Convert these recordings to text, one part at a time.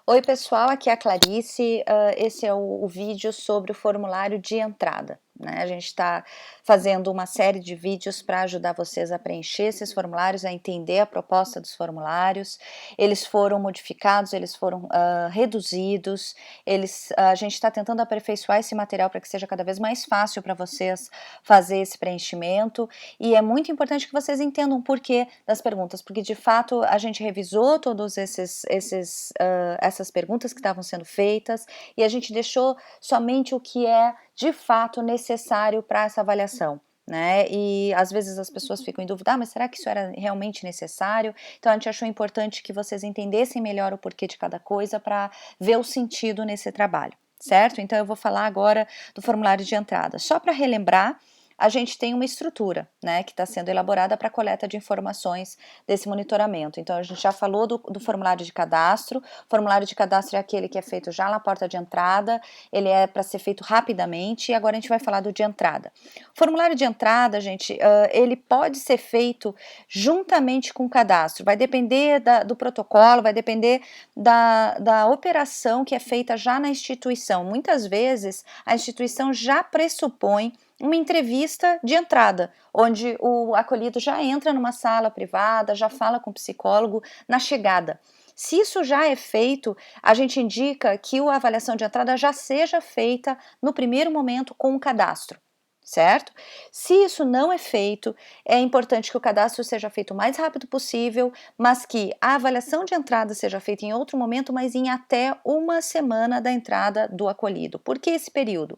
Oi pessoal, aqui é a Clarice, esse é o vídeo sobre o formulário de entrada, né? A gente está fazendo uma série de vídeos para ajudar vocês a preencher esses formulários, a entender a proposta dos formulários. Eles foram modificados, eles foram reduzidos, a gente está tentando aperfeiçoar esse material para que seja cada vez mais fácil para vocês fazer esse preenchimento, e é muito importante que vocês entendam o porquê das perguntas, porque de fato a gente revisou todos essas perguntas que estavam sendo feitas e a gente deixou somente o que é de fato necessário para essa avaliação. Né? E às vezes as pessoas ficam em dúvida, mas será que isso era realmente necessário? Então a gente achou importante que vocês entendessem melhor o porquê de cada coisa para ver o sentido nesse trabalho, certo? Então eu vou falar agora do formulário de entrada. Só para relembrar, a gente tem uma estrutura, né, que está sendo elaborada para a coleta de informações desse monitoramento. Então, a gente já falou do formulário de cadastro. O formulário de cadastro é aquele que é feito já na porta de entrada, ele é para ser feito rapidamente, e agora a gente vai falar do de entrada. O formulário de entrada, gente, ele pode ser feito juntamente com o cadastro, vai depender do protocolo, vai depender da operação que é feita já na instituição. Muitas vezes, a instituição já pressupõe uma entrevista de entrada, onde o acolhido já entra numa sala privada, já fala com o psicólogo na chegada. Se isso já é feito, a gente indica que a avaliação de entrada já seja feita no primeiro momento com o cadastro, certo? Se isso não é feito, é importante que o cadastro seja feito o mais rápido possível, mas que a avaliação de entrada seja feita em outro momento, mas em até uma semana da entrada do acolhido. Por que esse período?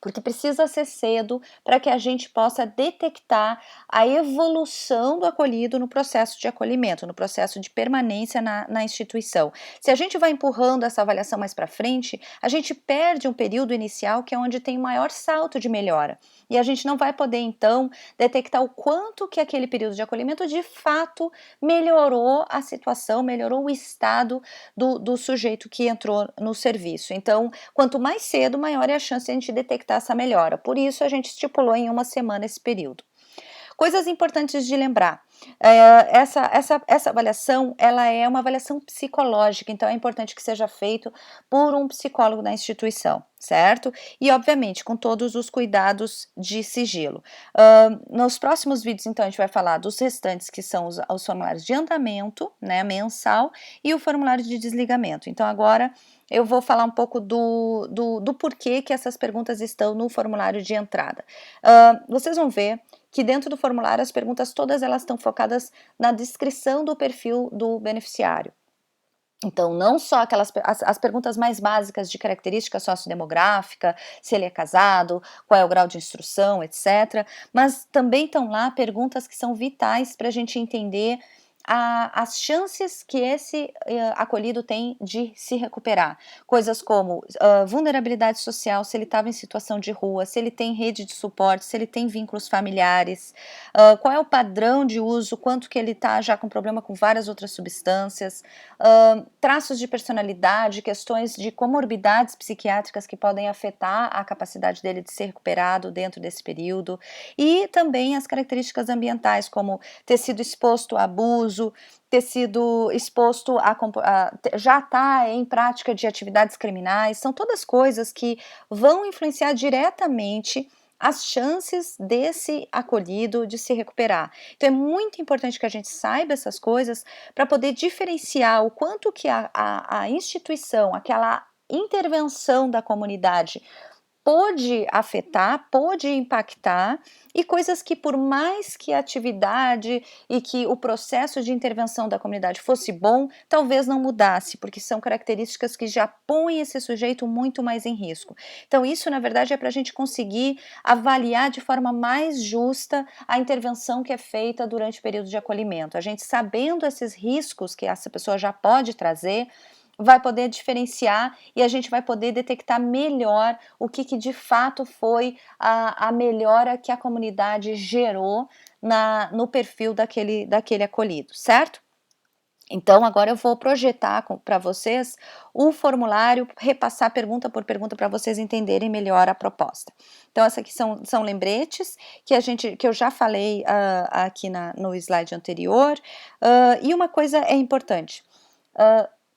Porque precisa ser cedo para que a gente possa detectar a evolução do acolhido no processo de acolhimento, no processo de permanência na instituição. Se a gente vai empurrando essa avaliação mais para frente, a gente perde um período inicial que é onde tem o maior salto de melhora. E a gente não vai poder, então, detectar o quanto que aquele período de acolhimento de fato melhorou a situação, melhorou o estado do sujeito que entrou no serviço. Então, quanto mais cedo, maior é a chance de a gente detectar essa melhora. Por isso, a gente estipulou em uma semana esse período. Coisas importantes de lembrar. Essa avaliação, ela é uma avaliação psicológica, então é importante que seja feito por um psicólogo da instituição, certo? E, obviamente, com todos os cuidados de sigilo. Nos próximos vídeos, então, a gente vai falar dos restantes, que são os formulários de andamento, né, mensal, e o formulário de desligamento. Então, agora eu vou falar um pouco do porquê que essas perguntas estão no formulário de entrada. Vocês vão ver que dentro do formulário as perguntas todas elas estão focadas na descrição do perfil do beneficiário. Então, não só as perguntas mais básicas de característica sociodemográfica, se ele é casado, qual é o grau de instrução, etc. Mas também estão lá perguntas que são vitais para a gente entender as chances que esse acolhido tem de se recuperar. Coisas como vulnerabilidade social, se ele estava em situação de rua, se ele tem rede de suporte, se ele tem vínculos familiares, qual é o padrão de uso, quanto que ele está já com problema com várias outras substâncias, traços de personalidade, questões de comorbidades psiquiátricas que podem afetar a capacidade dele de ser recuperado dentro desse período, e também as características ambientais, como ter sido exposto a abuso, ter sido exposto já está em prática de atividades criminais, são todas coisas que vão influenciar diretamente as chances desse acolhido de se recuperar. Então é muito importante que a gente saiba essas coisas para poder diferenciar o quanto que a instituição, aquela intervenção da comunidade pode afetar, pode impactar, e coisas que, por mais que a atividade e que o processo de intervenção da comunidade fosse bom, talvez não mudasse, porque são características que já põem esse sujeito muito mais em risco. Então isso, na verdade, é para a gente conseguir avaliar de forma mais justa a intervenção que é feita durante o período de acolhimento. A gente, sabendo esses riscos que essa pessoa já pode trazer, vai poder diferenciar e a gente vai poder detectar melhor o que de fato foi a melhora que a comunidade gerou no perfil daquele acolhido, certo? Então, agora eu vou projetar para vocês o formulário, repassar pergunta por pergunta para vocês entenderem melhor a proposta. Então, essas aqui são lembretes que eu já falei aqui no slide anterior, e uma coisa é importante.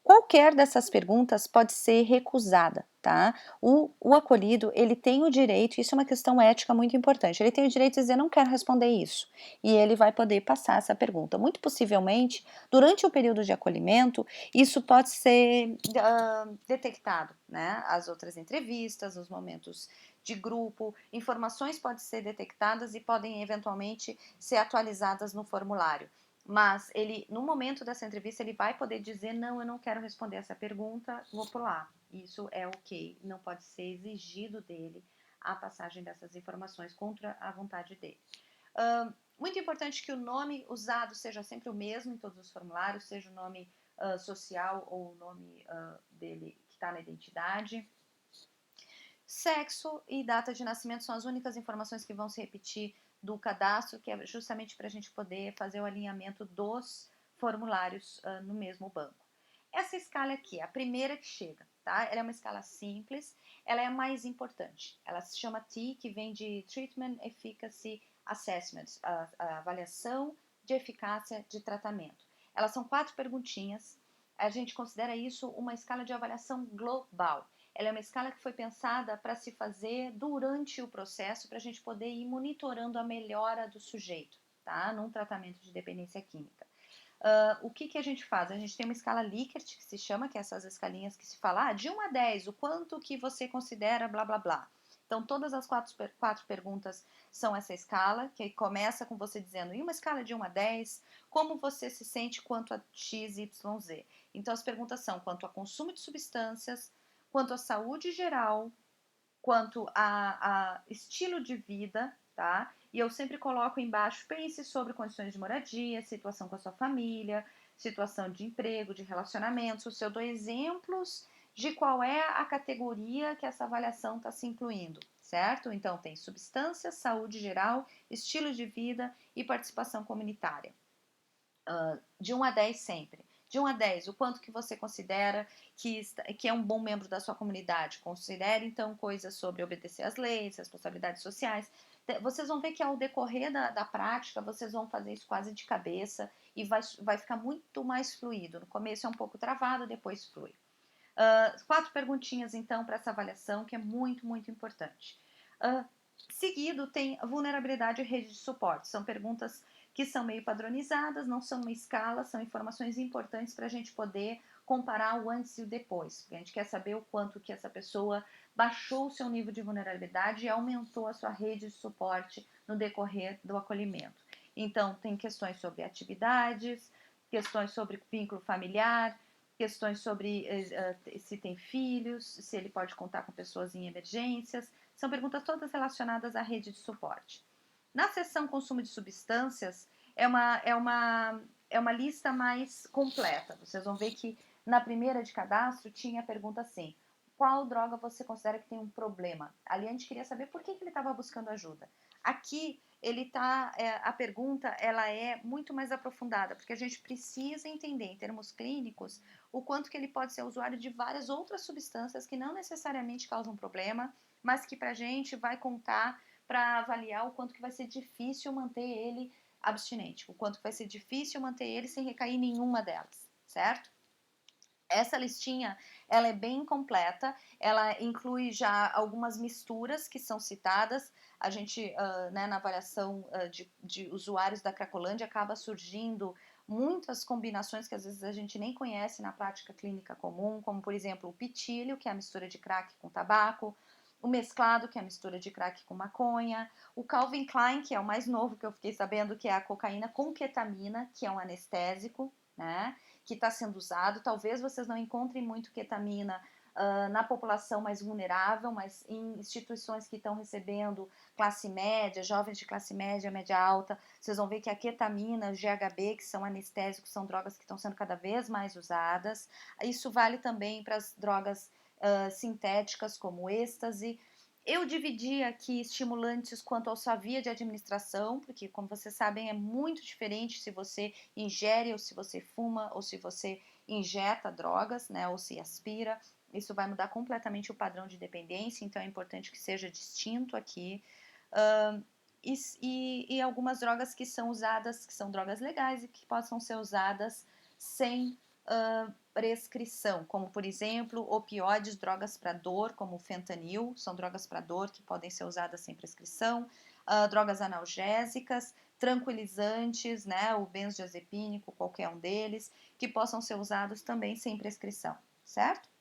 Qualquer dessas perguntas pode ser recusada, tá? O acolhido, ele tem o direito, isso é uma questão ética muito importante, ele tem o direito de dizer: "Não quero responder isso", e ele vai poder passar essa pergunta. Muito possivelmente, durante o período de acolhimento, isso pode ser, detectado, né, as outras entrevistas, os momentos de grupo, informações podem ser detectadas e podem eventualmente ser atualizadas no formulário. Mas ele, no momento dessa entrevista, ele vai poder dizer: não, eu não quero responder essa pergunta, vou pular. Isso é ok, não pode ser exigido dele a passagem dessas informações contra a vontade dele. Muito importante que o nome usado seja sempre o mesmo em todos os formulários, seja o nome social ou o nome dele que está na identidade. Sexo e data de nascimento são as únicas informações que vão se repetir do cadastro, que é justamente para a gente poder fazer o alinhamento dos formulários no mesmo banco. Essa escala aqui, a primeira que chega, tá? Ela é uma escala simples, ela é a mais importante. Ela se chama T, que vem de Treatment Efficacy Assessment, a avaliação de eficácia de tratamento. Elas são 4 perguntinhas, a gente considera isso uma escala de avaliação global. Ela é uma escala que foi pensada para se fazer durante o processo, para a gente poder ir monitorando a melhora do sujeito, tá? Num tratamento de dependência química. O que a gente faz? A gente tem uma escala Likert, que se chama, que é essas escalinhas que se fala, de 1 a 10, o quanto que você considera blá blá blá. Então, todas as quatro perguntas são essa escala, que começa com você dizendo, em uma escala de 1 a 10, como você se sente quanto a X, Y, Z. Então, as perguntas são quanto a consumo de substâncias, quanto à saúde geral, quanto a estilo de vida, tá? E eu sempre coloco embaixo, pense sobre condições de moradia, situação com a sua família, situação de emprego, de relacionamentos. Eu dou exemplos de qual é a categoria que essa avaliação está se incluindo, certo? Então, tem substância, saúde geral, estilo de vida e participação comunitária. De 1 a 10 sempre. De 1 a 10, o quanto que você considera que é um bom membro da sua comunidade. Considere, então, coisas sobre obedecer às leis, responsabilidades sociais. Vocês vão ver que ao decorrer da prática, vocês vão fazer isso quase de cabeça e vai ficar muito mais fluido. No começo é um pouco travado, depois flui. 4 perguntinhas, então, para essa avaliação, que é muito, muito importante. Seguido, tem vulnerabilidade e rede de suporte. São perguntas que são meio padronizadas, não são uma escala, são informações importantes para a gente poder comparar o antes e o depois. Porque a gente quer saber o quanto que essa pessoa baixou o seu nível de vulnerabilidade e aumentou a sua rede de suporte no decorrer do acolhimento. Então, tem questões sobre atividades, questões sobre vínculo familiar, questões sobre se tem filhos, se ele pode contar com pessoas em emergências. São perguntas todas relacionadas à rede de suporte. Na seção consumo de substâncias, é uma lista mais completa. Vocês vão ver que na primeira de cadastro tinha a pergunta assim: qual droga você considera que tem um problema? Ali a gente queria saber por que ele estava buscando ajuda. Aqui ele tá, a pergunta ela é muito mais aprofundada, porque a gente precisa entender em termos clínicos o quanto que ele pode ser usuário de várias outras substâncias que não necessariamente causam problema, mas que para a gente vai contar para avaliar o quanto que vai ser difícil manter ele abstinente, o quanto vai ser difícil manter ele sem recair em nenhuma delas, certo? Essa listinha, ela é bem completa, ela inclui já algumas misturas que são citadas, a gente, né, na avaliação de usuários da Cracolândia, acaba surgindo muitas combinações que às vezes a gente nem conhece na prática clínica comum, como por exemplo o pitílio, que é a mistura de crack com tabaco, o mesclado, que é a mistura de crack com maconha, o Calvin Klein, que é o mais novo que eu fiquei sabendo, que é a cocaína com ketamina, que é um anestésico, né, que está sendo usado. Talvez vocês não encontrem muito ketamina na população mais vulnerável, mas em instituições que estão recebendo classe média, jovens de classe média, média alta, vocês vão ver que a ketamina, o GHB, que são anestésicos, são drogas que estão sendo cada vez mais usadas. Isso vale também para as drogas sintéticas, como o êxtase. Eu dividi aqui estimulantes quanto à sua via de administração, porque, como vocês sabem, é muito diferente se você ingere ou se você fuma ou se você injeta drogas, né, ou se aspira. Isso vai mudar completamente o padrão de dependência, então é importante que seja distinto aqui. E algumas drogas que são usadas, que são drogas legais e que possam ser usadas sem prescrição, como por exemplo, opioides, drogas para dor, como o fentanil, são drogas para dor que podem ser usadas sem prescrição, drogas analgésicas, tranquilizantes, né, o benzodiazepínico, qualquer um deles, que possam ser usados também sem prescrição, certo?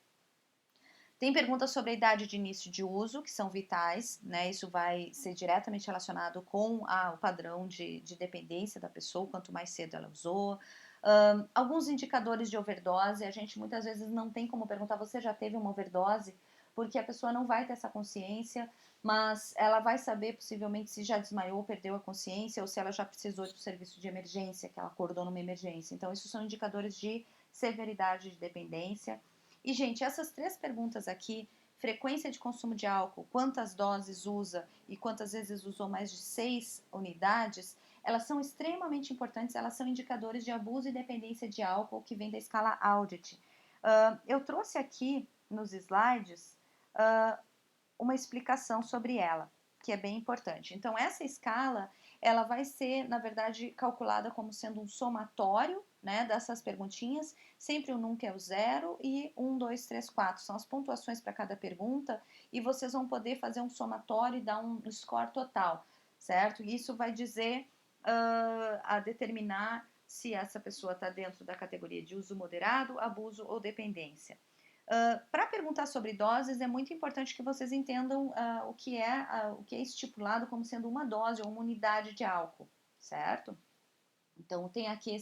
Tem perguntas sobre a idade de início de uso, que são vitais, né? Isso vai ser diretamente relacionado com o padrão de dependência da pessoa, quanto mais cedo ela usou. Alguns indicadores de overdose, a gente muitas vezes não tem como perguntar, você já teve uma overdose? Porque a pessoa não vai ter essa consciência, mas ela vai saber possivelmente se já desmaiou, perdeu a consciência, ou se ela já precisou de um serviço de emergência, que ela acordou numa emergência. Então, isso são indicadores de severidade de dependência. E, gente, essas 3 perguntas aqui, frequência de consumo de álcool, quantas doses usa e quantas vezes usou mais de 6 unidades, elas são extremamente importantes, elas são indicadores de abuso e dependência de álcool que vem da escala Audit. Eu trouxe aqui nos slides uma explicação sobre ela, que é bem importante. Então, essa escala, ela vai ser, na verdade, calculada como sendo um somatório, né, dessas perguntinhas, sempre o nunca é o 0 e 1, 2, 3, 4, são as pontuações para cada pergunta, e vocês vão poder fazer um somatório e dar um score total, certo? E isso vai dizer, a determinar se essa pessoa está dentro da categoria de uso moderado, abuso ou dependência. Para perguntar sobre doses, é muito importante que vocês entendam o que é estipulado como sendo uma dose ou uma unidade de álcool, certo? Então, tem aqui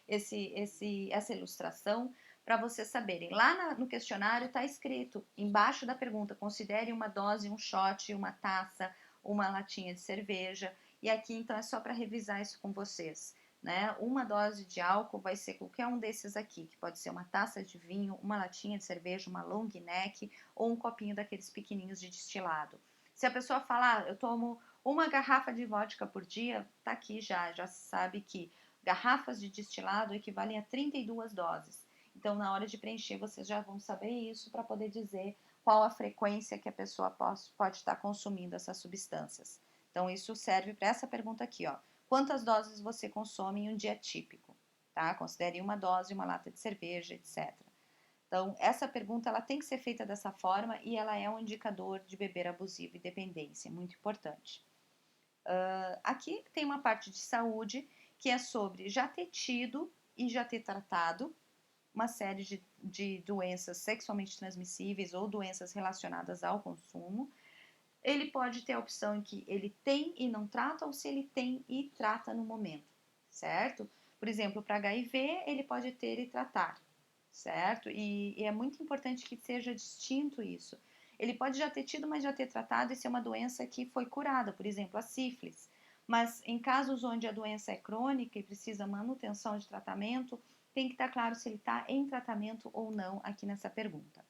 essa ilustração para vocês saberem. Lá no questionário está escrito, embaixo da pergunta, considere uma dose, um shot, uma taça, uma latinha de cerveja. E aqui, então, é só para revisar isso com vocês. Né? Uma dose de álcool vai ser qualquer um desses aqui, que pode ser uma taça de vinho, uma latinha de cerveja, uma long neck ou um copinho daqueles pequenininhos de destilado. Se a pessoa falar, eu tomo uma garrafa de vodka por dia, tá aqui já se sabe que garrafas de destilado equivalem a 32 doses. Então, na hora de preencher, vocês já vão saber isso para poder dizer qual a frequência que a pessoa pode estar consumindo essas substâncias. Então, isso serve para essa pergunta aqui, ó. Quantas doses você consome em um dia típico? Tá? Considere uma dose, uma lata de cerveja, etc. Então, essa pergunta ela tem que ser feita dessa forma e ela é um indicador de beber abusivo e dependência, muito importante. Aqui tem uma parte de saúde que é sobre já ter tido e já ter tratado uma série de doenças sexualmente transmissíveis ou doenças relacionadas ao consumo. Ele pode ter a opção em que ele tem e não trata, ou se ele tem e trata no momento, certo? Por exemplo, para HIV, ele pode ter e tratar, certo? E é muito importante que seja distinto isso. Ele pode já ter tido, mas já ter tratado e ser uma doença que foi curada, por exemplo, a sífilis. Mas em casos onde a doença é crônica e precisa manutenção de tratamento, tem que estar claro se ele está em tratamento ou não aqui nessa pergunta.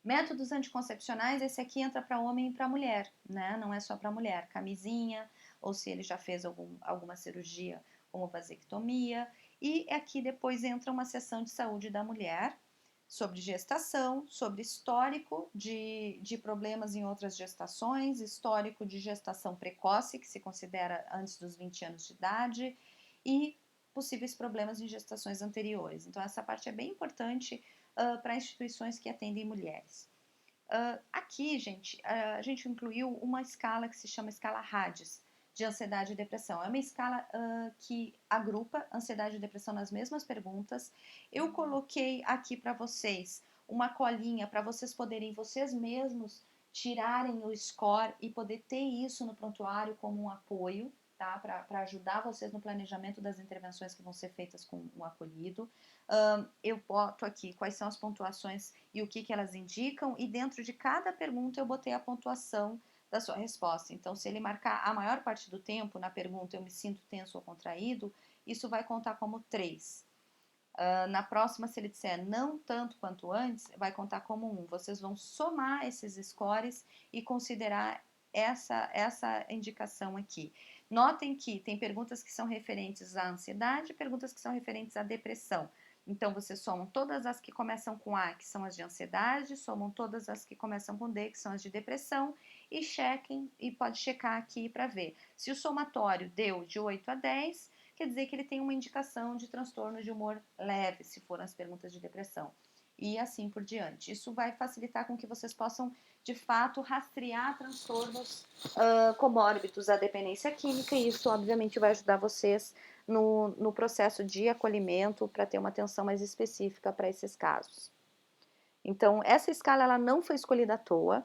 Métodos anticoncepcionais, esse aqui entra para homem e para mulher, né? Não é só para mulher. Camisinha, ou se ele já fez alguma cirurgia, como vasectomia. E aqui depois entra uma seção de saúde da mulher, sobre gestação, sobre histórico de problemas em outras gestações, histórico de gestação precoce, que se considera antes dos 20 anos de idade, e possíveis problemas em gestações anteriores. Então, essa parte é bem importante para instituições que atendem mulheres. Aqui, gente, a gente incluiu uma escala que se chama escala RADS, de ansiedade e depressão. É uma escala que agrupa ansiedade e depressão nas mesmas perguntas. Eu coloquei aqui para vocês uma colinha para vocês poderem vocês mesmos tirarem o score e poder ter isso no prontuário como um apoio, tá? Para ajudar vocês no planejamento das intervenções que vão ser feitas com o acolhido. Eu boto aqui quais são as pontuações e o que elas indicam, e dentro de cada pergunta eu botei a pontuação da sua resposta. Então, se ele marcar a maior parte do tempo na pergunta eu me sinto tenso ou contraído, isso vai contar como 3. Na próxima, se ele disser não tanto quanto antes, vai contar como 1. Vocês vão somar esses scores e considerar essa indicação aqui. Notem que tem perguntas que são referentes à ansiedade, perguntas que são referentes à depressão. Então, vocês somam todas as que começam com A, que são as de ansiedade, somam todas as que começam com D, que são as de depressão, e chequem, e pode checar aqui para ver. Se o somatório deu de 8 a 10, quer dizer que ele tem uma indicação de transtorno de humor leve, se forem as perguntas de depressão. E assim por diante. Isso vai facilitar com que vocês possam, de fato, rastrear transtornos comórbidos à dependência química, e isso, obviamente, vai ajudar vocês no processo de acolhimento para ter uma atenção mais específica para esses casos. Então, essa escala ela não foi escolhida à toa.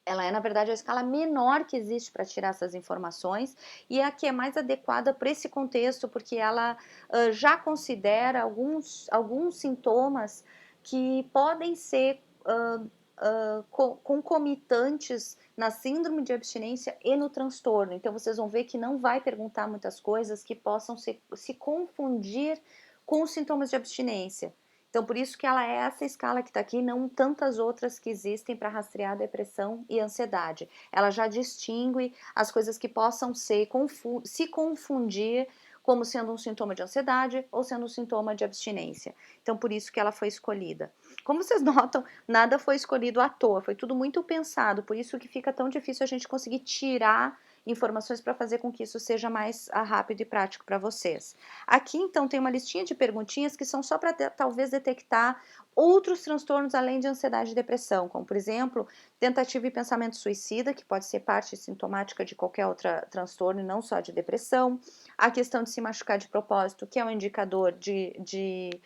Ela é, na verdade, a escala menor que existe para tirar essas informações e é a que é mais adequada para esse contexto, porque ela já considera alguns sintomas que podem ser concomitantes na síndrome de abstinência e no transtorno. Então, vocês vão ver que não vai perguntar muitas coisas que possam se confundir com os sintomas de abstinência. Então, por isso que ela é essa escala que está aqui, não tantas outras que existem para rastrear depressão e ansiedade. Ela já distingue as coisas que possam se confundir como sendo um sintoma de ansiedade ou sendo um sintoma de abstinência. Então, por isso que ela foi escolhida. Como vocês notam, nada foi escolhido à toa, foi tudo muito pensado, por isso que fica tão difícil a gente conseguir tirar informações para fazer com que isso seja mais rápido e prático para vocês. Aqui, então, tem uma listinha de perguntinhas que são só para talvez detectar outros transtornos além de ansiedade e depressão, como, por exemplo, tentativa e pensamento suicida, que pode ser parte sintomática de qualquer outro transtorno e não só de depressão, a questão de se machucar de propósito, que é um indicador de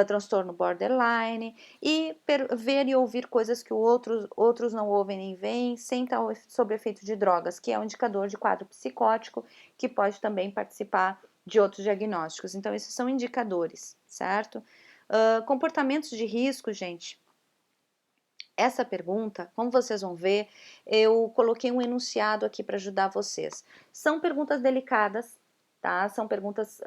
transtorno borderline, e ver e ouvir coisas que outros não ouvem nem veem, sem estar sob efeito de drogas, que é um indicador de quadro psicótico, que pode também participar de outros diagnósticos. Então, esses são indicadores, certo? Comportamentos de risco, gente. Essa pergunta, como vocês vão ver, eu coloquei um enunciado aqui para ajudar vocês. São perguntas delicadas, tá? São perguntas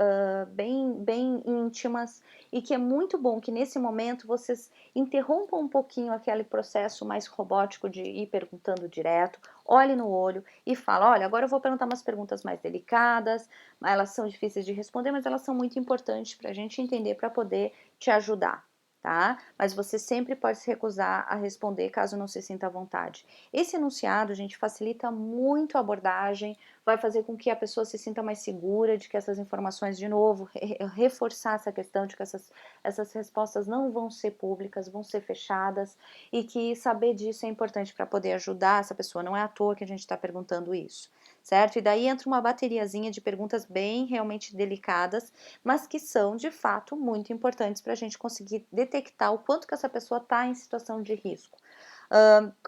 bem íntimas e que é muito bom que nesse momento vocês interrompam um pouquinho aquele processo mais robótico de ir perguntando direto, olhe no olho e fala, olha, agora eu vou perguntar umas perguntas mais delicadas, elas são difíceis de responder, mas elas são muito importantes para a gente entender, para poder te ajudar. Tá? Mas você sempre pode se recusar a responder caso não se sinta à vontade. Esse enunciado, gente, facilita muito a abordagem, vai fazer com que a pessoa se sinta mais segura de que essas informações, de novo, reforçar essa questão de que essas respostas não vão ser públicas, vão ser fechadas, e que saber disso é importante para poder ajudar essa pessoa, não é à toa que a gente está perguntando isso, certo? E daí entra uma bateriazinha de perguntas bem realmente delicadas, mas que são, de fato, muito importantes para a gente conseguir detectar o quanto que essa pessoa está em situação de risco.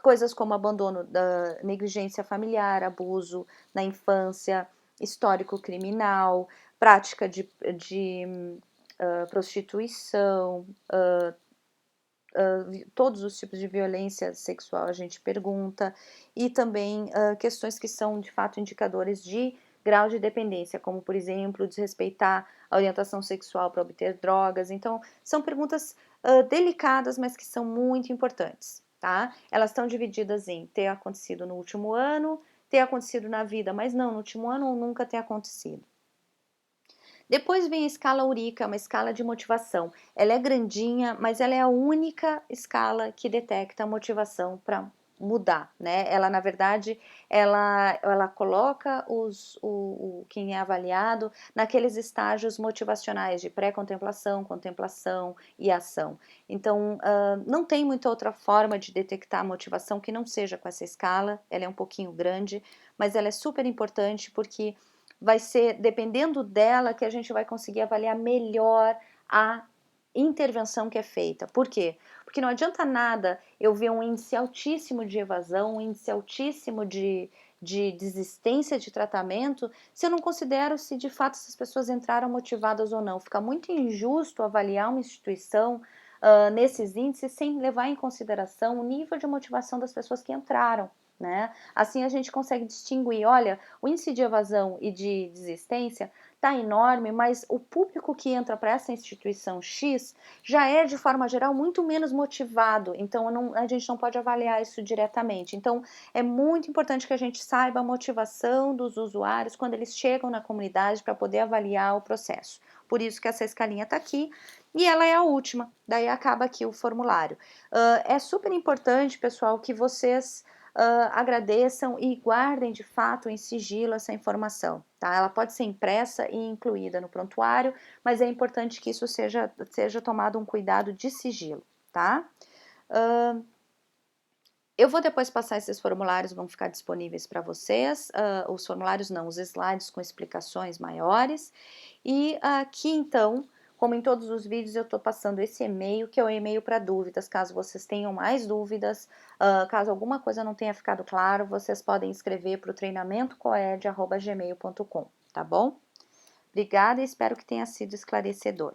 Coisas como abandono, negligência familiar, abuso na infância, histórico criminal, prática de prostituição, todos os tipos de violência sexual a gente pergunta, e também questões que são de fato indicadores de grau de dependência, como por exemplo, desrespeitar a orientação sexual para obter drogas. Então, são perguntas delicadas, mas que são muito importantes, tá? Elas estão divididas em ter acontecido no último ano, ter acontecido na vida, mas não no último ano ou nunca ter acontecido. Depois vem a escala Eurica, uma escala de motivação. Ela é grandinha, mas ela é a única escala que detecta a motivação para mudar, né? Ela, na verdade, ela coloca quem é avaliado naqueles estágios motivacionais de pré-contemplação, contemplação e ação. Então, não tem muita outra forma de detectar a motivação que não seja com essa escala. Ela é um pouquinho grande, mas ela é super importante porque vai ser, dependendo dela, que a gente vai conseguir avaliar melhor a intervenção que é feita. Por quê? Porque não adianta nada eu ver um índice altíssimo de evasão, um índice altíssimo de desistência de tratamento, se eu não considero se de fato essas pessoas entraram motivadas ou não. Fica muito injusto avaliar uma instituição nesses índices sem levar em consideração o nível de motivação das pessoas que entraram. Né? Assim a gente consegue distinguir, olha, o índice de evasão e de desistência está enorme, mas o público que entra para essa instituição X já é, de forma geral, muito menos motivado, então a gente não pode avaliar isso diretamente. Então, é muito importante que a gente saiba a motivação dos usuários quando eles chegam na comunidade para poder avaliar o processo. Por isso que essa escalinha está aqui, e ela é a última, daí acaba aqui o formulário. É super importante, pessoal, que vocês agradeçam e guardem de fato em sigilo essa informação, tá? Ela pode ser impressa e incluída no prontuário, mas é importante que isso seja tomado um cuidado de sigilo, tá? Eu vou depois passar esses formulários, vão ficar disponíveis para vocês, os formulários não, os slides com explicações maiores, e aqui então, como em todos os vídeos, eu estou passando esse e-mail, que é o e-mail para dúvidas, caso vocês tenham mais dúvidas, caso alguma coisa não tenha ficado claro, vocês podem escrever para o treinamentocoed@gmail.com, tá bom? Obrigada e espero que tenha sido esclarecedor.